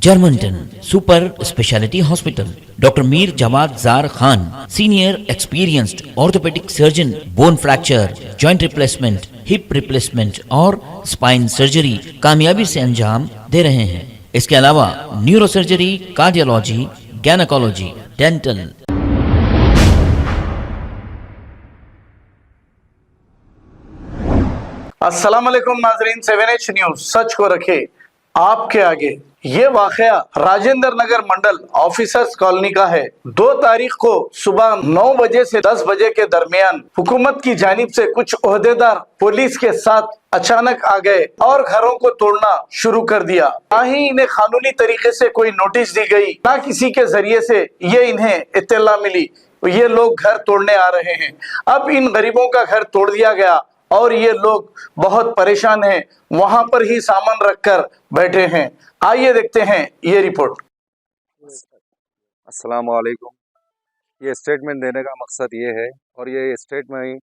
Germanton super speciality hospital, doctor Mir Jawad Zar Khan, senior experienced orthopaedic surgeon, bone fracture, joint replacement, hip replacement और spine surgery कामयाबी से अंजाम दे रहे हैं। इसके अलावा neuro surgery, cardiology, gynaecology, dental. अस्सलाम वालेकुम नाजरीन, 7H न्यूज सच को रखे आपके आगे। ये वाकया राजेंद्र नगर मंडल ऑफिसर्स कॉलोनी का है। 2 तारीख को सुबह 9 बजे से 10 बजे के दरमियान हुकूमत की जानिब से कुछ ओहदेदार पुलिस के साथ अचानक आ गए और घरों को तोड़ना शुरू कर दिया। ना ही इन्हें कानूनी तरीके से कोई नोटिस दी गई, ना किसी के जरिए से ये इन्हें इत्तला मिली। ये लोग घर तोड़ने आ रहे हैं। अब इन गरीबों का घर तोड़ दिया गया और ये लोग बहुत परेशान हैं, वहां पर ही सामान रखकर बैठे हैं। आइए देखते हैं ये रिपोर्ट। अस्सलाम वालेकुम। ये स्टेटमेंट देने का मकसद ये है, और ये statement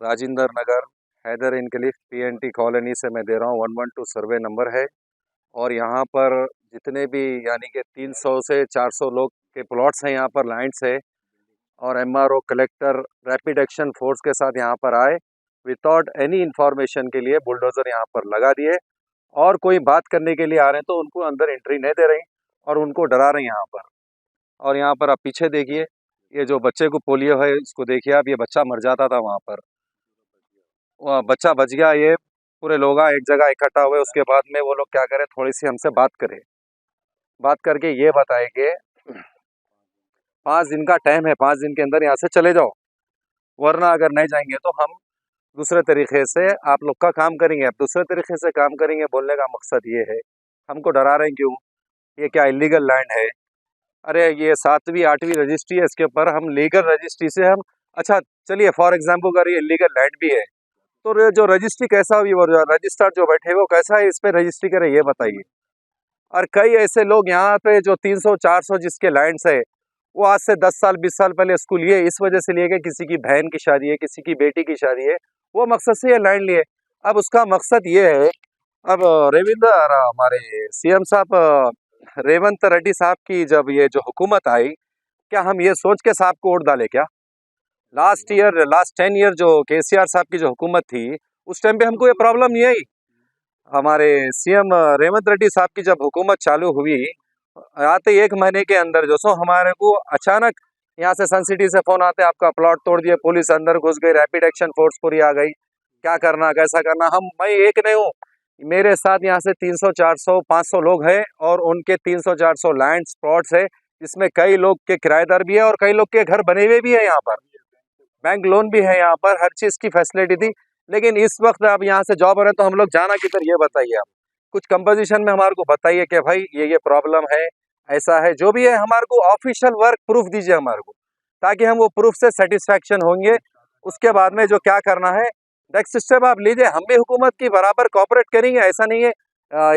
Rajendra Nagar Haider इनकलीफ PNT colony से मैं दे रहा हूँ। 112 सर्वे नंबर है, और यहाँ पर जितने भी यानी कि 300 से 400 लोग के प्लॉट्स हैं, यहाँ पर लैंड्स है, और MRO collector rapid action force के साथ यहाँ पर आए विदाउट एनी इंफॉर्मेशन के लिए बुलडोज़र यहाँ पर लगा दिए, और कोई बात करने के लिए आ रहे हैं तो उनको अंदर एंट्री नहीं दे रहे और उनको डरा रहे हैं यहाँ पर। और यहाँ पर आप पीछे देखिए, ये जो बच्चे को पोलियो है इसको देखिए आप, ये बच्चा मर जाता था वहाँ पर, वह बच्चा बच गया। ये पूरे लोग एक जगह इकट्ठा हुए, उसके बाद में वो लोग क्या करें, थोड़ी सी हमसे बात करें, बात करके ये बताए कि 5 दिन का टाइम है, 5 दिन के अंदर यहाँ से चले जाओ, वरना अगर नहीं जाएंगे तो हम दूसरे तरीके से आप लोग का काम करेंगे। आप दूसरे तरीके से काम करेंगे बोलने का मकसद ये है, हमको डरा रहे हैं क्यों? ये क्या इलीगल लैंड है? अरे ये 7वीं 8वीं रजिस्ट्री है, इसके ऊपर हम लीगल रजिस्ट्री से हम, अच्छा चलिए फॉर एग्जांपल अगर ये इलीगल लैंड भी है तो जो रजिस्ट्री कैसा हुई, वो रजिस्ट्रार जो बैठे वो कैसा है इस पे रजिस्ट्री करे, ये बताइए। और कई ऐसे लोग यहाँ पे जो 300-400 जिसके लैंड्स है, वो आज से 10 साल 20 साल पहले इसको लिए, इस वजह से लिए कि किसी की बहन की शादी है, किसी की बेटी की शादी है, वो मकसद से ये लैंड लिए। अब उसका मकसद ये है, अब हमारे CM साहब रेवंत रेड्डी साहब की जब ये जो हुकूमत आई, क्या हम ये सोच के साहब को वोट डाले क्या? लास्ट 10 ईयर जो KCR साहब की जो हुकूमत थी, उस टाइम पे हमको ये प्रॉब्लम नहीं आई। हमारे CM रेवंत रेड्डी साहब की जब हुकूमत चालू हुई, आते 1 महीने के अंदर जो सो हमारे को अचानक यहाँ से सन सिटी से फ़ोन आते, आपका प्लॉट तोड़ दिए, पुलिस अंदर घुस गई, रैपिड एक्शन फोर्स पूरी आ गई, क्या करना कैसा करना। मैं एक नहीं हूँ, मेरे साथ यहाँ से 300 400 500 लोग हैं, और उनके 300 400 लैंड्स प्लॉट्स है, जिसमें कई लोग के किराएदार भी है और कई लोग के घर बने हुए भी है। यहाँ पर बैंक लोन भी है, यहाँ पर हर चीज़ की फैसिलिटी थी। लेकिन इस वक्त आप यहाँ से जॉब रहे तो हम लोग जाना किधर, ये बताइए आप। कुछ कंपोजिशन में हमारे को बताइए कि भाई ये प्रॉब्लम है, ऐसा है, जो भी है हमारे को ऑफिशियल वर्क प्रूफ दीजिए हमारे को, ताकि हम वो प्रूफ से सेटिस्फैक्शन होंगे। उसके बाद में जो क्या करना है नेक्स्ट स्टेप आप लीजिए, हम भी हुकूमत की बराबर कोऑपरेट करेंगे। ऐसा नहीं है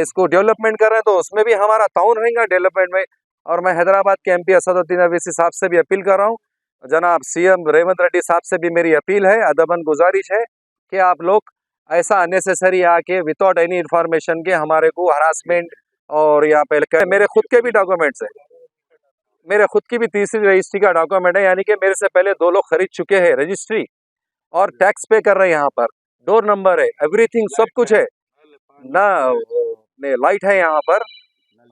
इसको डेवलपमेंट कर रहे हैं तो उसमें भी हमारा ताउन रहेगा डेवलपमेंट में। और मैं हैदराबाद के MP असदुद्दीन अवैसी साहब से भी अपील कर रहा हूँ, जनाब CM रेवंत रेड्डी साहब से भी मेरी अपील है, अदबन गुजारिश है कि आप लोग ऐसा अननेसेसरी आके विदाउट एनी इन्फॉर्मेशन के हमारे को हरासमेंट, और यहाँ पे मेरे खुद के भी डॉक्यूमेंट्स है, मेरे खुद की भी 3री रजिस्ट्री का डॉक्यूमेंट है, यानी कि मेरे से पहले 2 लोग खरीद चुके हैं रजिस्ट्री, और टैक्स पे कर रहे हैं। यहाँ पर डोर नंबर है, एवरीथिंग सब कुछ है ना, लाइट है यहाँ पर,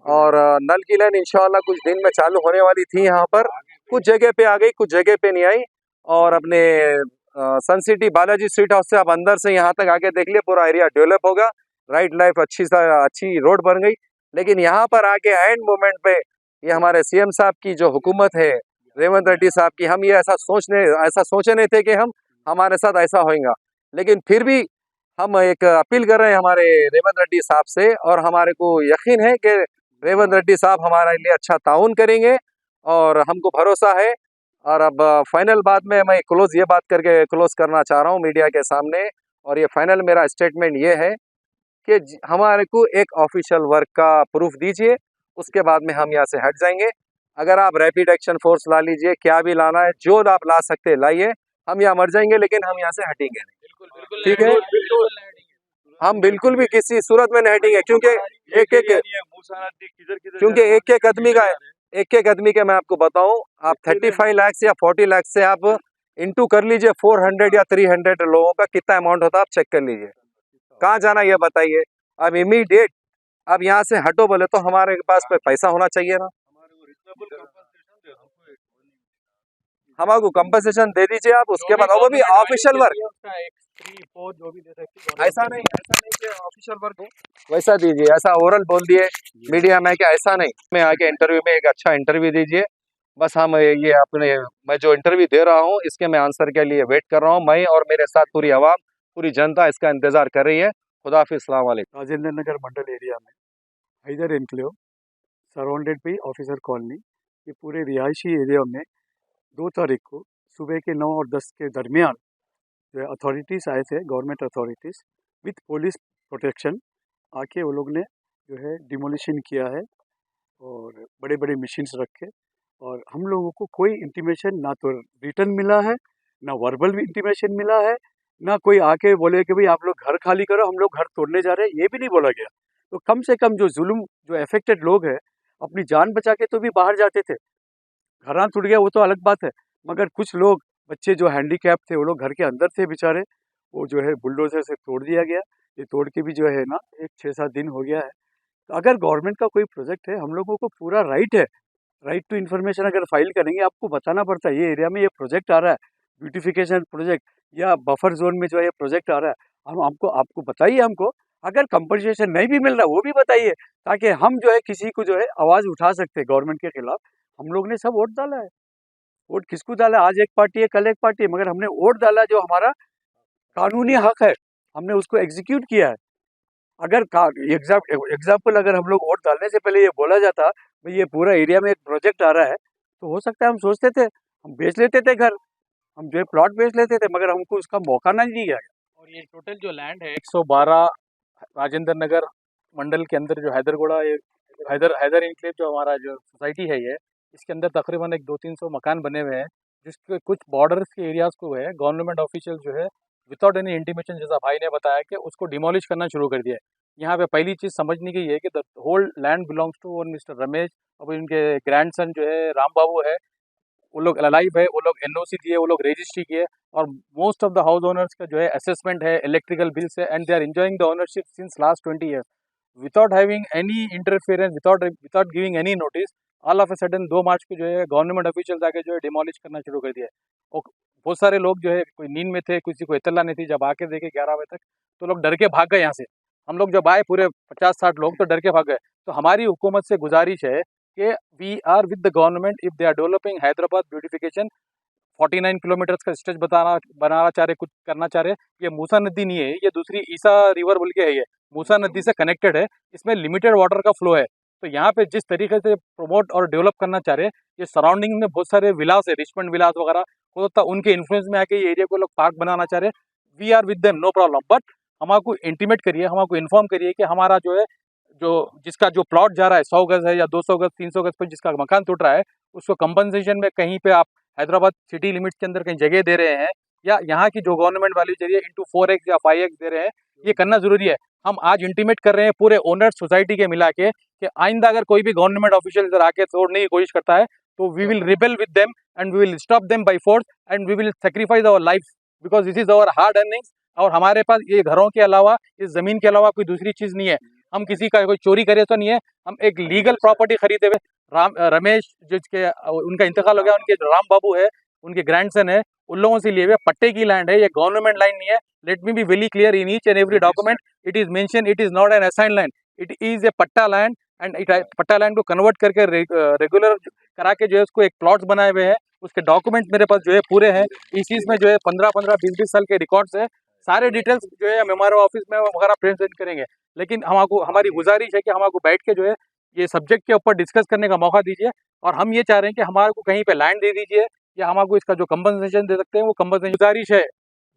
और नल की लाइन इंशाल्लाह कुछ दिन में चालू होने वाली थी यहाँ पर, कुछ जगह पे आ गई, कुछ जगह पे नहीं आई। और अपने सन सिटी बालाजी स्वीट हाउस से आप अंदर से यहाँ तक आके देख लिए, पूरा एरिया डेवलप होगा, राइट लाइफ अच्छी रोड बन गई। लेकिन यहाँ पर आके एंड मोमेंट पे ये हमारे CM साहब की जो हुकूमत है, रेवंत रेड्डी साहब की, हम ये ऐसा सोचे नहीं थे कि हमारे साथ ऐसा होएगा। लेकिन फिर भी हम एक अपील कर रहे हैं हमारे रेवंत रेड्डी साहब से, और हमारे को यकीन है कि रेवंत रेड्डी साहब हमारे लिए अच्छा ताउन करेंगे, और हमको भरोसा है। और अब फाइनल बात में मैं ये बात करके क्लोज करना चाह रहा हूँ मीडिया के सामने, और ये फाइनल मेरा स्टेटमेंट ये है कि हमारे को एक ऑफिशियल वर्क का प्रूफ दीजिए, उसके बाद में हम यहाँ से हट जाएंगे। अगर आप रैपिड एक्शन फोर्स ला लीजिए, क्या भी लाना है, जो आप ला सकते लाइए, हम यहाँ मर जाएंगे लेकिन हम यहाँ से हटेंगे नहीं। ठीक है, हम बिल्कुल भी किसी सूरत में नहीं हटेंगे, क्योंकि एक एक आदमी का मैं आपको बताऊं, आप 35 लाख से या 40 लाख से आप इंटू कर लीजिए 400 या 300 लोगों का कितना अमाउंट होता है, आप चेक कर लीजिए। कहाँ जाना ये बताइए। अब इमीडिएट अब यहाँ से हटो बोले तो हमारे पास पैसा होना चाहिए ना। हमारे कंपनसेशन दे दीजिए आप, उसके बाद वो भी ऑफिशियल वर्क। ऐसा नहीं कि ऑफिशियल वर्क हो वैसा दीजिए, ऐसा ओरल बोल दिए मीडिया में, क्या ऐसा नहीं। मैं आके इंटरव्यू में एक अच्छा इंटरव्यू दीजिए, बस हम ये अपने, मैं जो इंटरव्यू दे रहा हूँ इसके मैं आंसर के लिए वेट कर रहा हूँ। मैं और मेरे साथ पूरी आवाम, पूरी जनता इसका इंतजार कर रही है। खुदा हाफिज़, अस्सलाम वालेकुम। राजेंद्र नगर मंडल एरिया में Haidar enclave surrounded by officer colony, ये पूरे रिहायशी एरिया में 2 तारीख को सुबह के 9 और 10 के दरमियान जो है अथॉरिटीज़ आए थे, government authorities with police protection, आके वो लोग ने जो है डिमोलिशन किया है और बड़े बड़े मशीन्स रख के। और हम लोगों को कोई इंटीमेशन ना तो रिटर्न मिला है, ना वर्बल भी इंटीमेशन मिला है, ना कोई आके बोले कि भाई आप लोग घर खाली करो, हम लोग घर तोड़ने जा रहे हैं, ये भी नहीं बोला गया। तो कम से कम जो जुल्म, जो अफेक्टेड लोग हैं, अपनी जान बचा के तो भी बाहर जाते थे। घरां टूट गया वो तो अलग बात है, मगर कुछ लोग, बच्चे जो हैंडीकैप थे, वो लोग घर के अंदर थे बेचारे, वो जो है बुलडोजर से तोड़ दिया गया। ये तोड़ के भी जो है ना एक 6-7 दिन हो गया है। तो अगर गवर्नमेंट का कोई प्रोजेक्ट है, हम लोगों को पूरा राइट है, राइट टू इन्फॉर्मेशन अगर फाइल करेंगे, आपको बताना पड़ता है ये एरिया में ये प्रोजेक्ट आ रहा है, ब्यूटिफिकेशन प्रोजेक्ट या बफर जोन में जो है ये प्रोजेक्ट आ रहा है, हम आपको बताइए। हमको अगर कंपनसेशन नहीं भी मिल रहा वो भी बताइए, ताकि हम जो है किसी को जो है आवाज़ उठा सकते हैं गवर्नमेंट के खिलाफ। हम लोग ने सब वोट डाला है, वोट किसको डाला, आज एक पार्टी है कल एक पार्टी है, मगर हमने वोट डाला जो हमारा कानूनी हक है, हमने उसको एग्जीक्यूट किया है। अगर एग्जाम्पल अगर हम लोग वोट डालने से पहले ये बोला जाता भाई ये पूरा एरिया में एक प्रोजेक्ट आ रहा है, तो हो सकता है हम सोचते थे, हम बेच लेते थे घर, हम जो है प्लॉट बेच लेते थे, मगर हमको उसका मौका नहीं दिया गया। और ये टोटल जो लैंड है 112 राजेंद्र नगर मंडल के अंदर जो हैदरगोड़ा, ये हैदर इनक्लेव जो हमारा जो सोसाइटी है, ये इसके अंदर तकरीबन एक 200-300 मकान बने हुए हैं, जिसके कुछ बॉर्डर्स के एरियाज़ को है गवर्नमेंट ऑफिशियल जो है विदाउट एनी इंटीमेशन, जैसा भाई ने बताया, कि उसको डिमोलिश करना शुरू कर दिया है। यहाँ पे पहली चीज़ समझने की है कि the whole land belongs to mister Ramesh, और इनके ग्रैंडसन जो है राम बाबू है, वो लोग अलाइव है, वो लोग एनओसी दिए, वो लोग रजिस्ट्री किए, और most of the house owners का जो है असेसमेंट है, इलेक्ट्रिकल बिल्स है, and they are enjoying the ownership since last 20 years without having any interference, without giving any notice. All of a sudden 2 March को जो है गवर्नमेंट ऑफिशियल आके जो है डिमोलिश करना शुरू कर दिया। और बहुत सारे लोग जो है कोई नींद में थे, किसी को इत्तला नहीं थी, जब आके देखे 11 बजे तक, तो लोग डर के भाग गए यहाँ से। हम लोग जब आए पूरे 50-60 लोग, तो डर के भाग गए। तो हमारी हुकूमत से गुजारिश है कि we are with the government if they are developing Hyderabad beautification 49 kilometres का स्ट्रेच बनाना चाह रहे, कुछ करना चाह रहे। ये मूसा नदी नहीं है, ये दूसरी ईसा रिवर बोल के है, ये मूसा नदी से कनेक्टेड है, इसमें लिमिटेड वाटर का फ्लो है। तो यहाँ पे जिस तरीके से प्रमोट और डेवलप करना चाह रहे हैं, ये सराउंडिंग में बहुत सारे विलास है, रिचमंड विलास वगैरह, हो सकता है उनके इन्फ्लुएंस में आके ये एरिया को लोग पार्क बनाना चाह रहे हैं। We are with them, no problem, but हमारे इंटीमेट करिए, हमारे इन्फॉर्म करिए कि हमारा जो है, जो जिसका जो प्लॉट जा रहा है 100 गज है या 200 गज 300 गज पर जिसका मकान टूट रहा है, उसको कंपनसेशन में कहीं पे आप हैदराबाद सिटी लिमिट के अंदर कहीं जगह दे रहे हैं, या यहाँ की जो गवर्नमेंट वाली जगह इंटू 4x या 5x दे रहे हैं, ये करना जरूरी है। हम आज इंटीमेट कर रहे हैं पूरे ओनर सोसाइटी के मिला के कि आइंदा अगर कोई भी गवर्नमेंट ऑफिशियल इधर आके तोड़ने की कोशिश करता है, तो we will rebel with them and we will stop them by force and we will sacrifice our life, because this is our hard earnings. और हमारे पास ये घरों के अलावा, इस जमीन के अलावा कोई दूसरी चीज नहीं है। हम किसी का कोई चोरी करे तो नहीं है, हम एक लीगल प्रॉपर्टी खरीदे हुए रमेश जिसके उनका इंतकाल हो गया, उनके जो राम बाबू है, उनके ग्रैंडसन है, उन लोगों से लिए हुए पट्टे की लैंड है, ये गवर्नमेंट लैंड नहीं है। Let me be very clear in each and every document it is mention, it is not an assigned land, it is a पट्टा लैंड, एंड पट्टा लैंड को कन्वर्ट करके रेगुलर करा के जो है उसको एक प्लॉट्स बनाए हुए हैं, उसके डॉक्यूमेंट मेरे पास जो है पूरे हैं। इस चीज़ में जो है 15-15, 20-20 साल के रिकॉर्ड्स है, सारे डिटेल्स जो है हम हमारे ऑफिस में वगैरह प्रेजेंट करेंगे। लेकिन हमको, हमारी गुजारिश है कि हमको बैठ के जो है ये सब्जेक्ट के ऊपर डिस्कस करने का मौका दीजिए, और हम ये चाह रहे हैं कि हमारे को कहीं पे लैंड दे दीजिए, या हमको इसका जो कंपनसेशन दे सकते हैं वो कंपनसेशन। गुजारिश है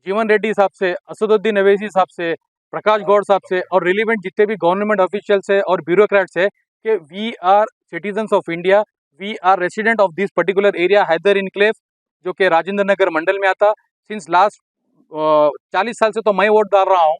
जीवन रेड्डी साहब से, असदुद्दीन अवैसी साहब से, प्रकाश गौड़ साहब से, और रिलीवेंट जितने भी गवर्नमेंट ऑफिशियल्स है और ब्यूरोक्रेट्स है, कि we are citizens of India, we are resident of this particular area Haidar enclave, जो कि राजेंद्र नगर मंडल में आता। सिंस लास्ट 40 साल से तो मैं वोट डाल रहा हूँ,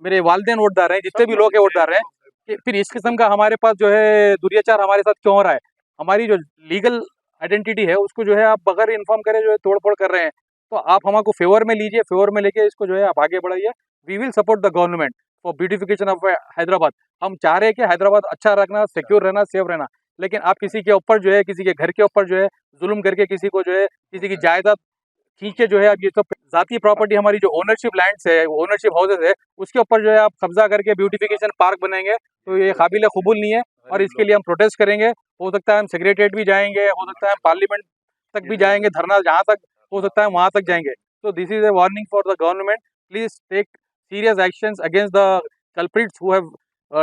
मेरे वालिदैन वोटदार हैं, जितने भी लोग हैं वोटदार हैं, कि फिर इस किस्म का हमारे पास जो है दुर्व्याचार हमारे साथ क्यों हो रहा है? हमारी जो लीगल आइडेंटिटी है उसको जो है आप बगैर इन्फॉर्म करे जो है तोड़-फोड़ कर रहे हैं। तो आप हमको फेवर में लीजिए, फेवर में लेके इसको जो है आप आगे बढ़ाइए। We will support the government for beautification of Hyderabad. हम चाह रहे हैं कि हैदराबाद अच्छा रखना, सिक्योर रहना, सेफ रहना। लेकिन आप किसी के ऊपर जो है, किसी के घर के ऊपर जो है जुल्म करके किसी को जो है, किसी की जायदाद खींच के जो है, अब ये सब जाती प्रॉपर्टी हमारी जो ओनरशिप लैंड्स है, ओनरशिप हाउसेज है, उसके ऊपर जो है आप कब्जा करके ब्यूटिफिकेशन पार्क बनाएंगे, तो ये काबिल कबूल नहीं है और इसके लिए हम प्रोटेस्ट करेंगे। हो सकता है हम सेक्रेटरीट भी जाएंगे, हो सकता है हम पार्लियामेंट तक भी जाएंगे, धरना जहाँ तक हो सकता है वहाँ तक जाएंगे। तो this is a warning for the government, please take serious actions against the culprits who have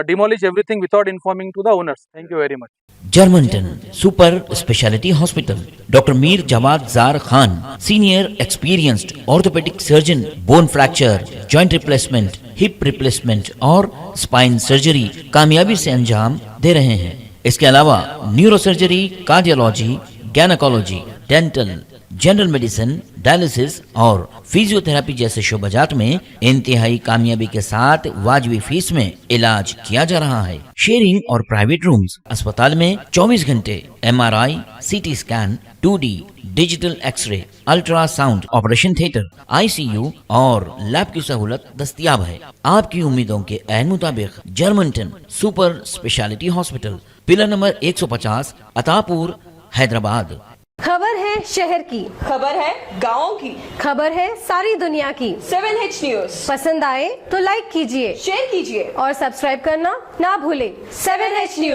demolished everything without informing to the owners. Thank you very much. जर्मनटन super speciality hospital, doctor Mir Jamat Jar Khan, senior experienced orthopaedic surgeon, bone fracture, joint replacement, hip replacement और spine surgery कामयाबी से अंजाम दे रहे हैं। इसके अलावा neuro surgery, cardiology, gynaecology, dental, general medicine, dialysis और फिजियोथेरेपी जैसे शोबाजात में इंतहाई कामयाबी के साथ वाजबी फीस में इलाज किया जा रहा है। शेयरिंग और प्राइवेट रूम्स, अस्पताल में 24 घंटे MRI, CT scan, 2D digital X-ray, ultrasound, operation theatre, ICU और लैब की सहूलत दस्तयाब है। आपकी उम्मीदों के ऐन मुताबिक Germanton super speciality hospital, pillar number 150, Attapur, Hyderabad. खबर है शहर की, खबर है गाँव की, खबर है सारी दुनिया की। 7H न्यूज पसंद आए तो लाइक कीजिए, शेयर कीजिए और सब्सक्राइब करना ना भूलें। 7H news.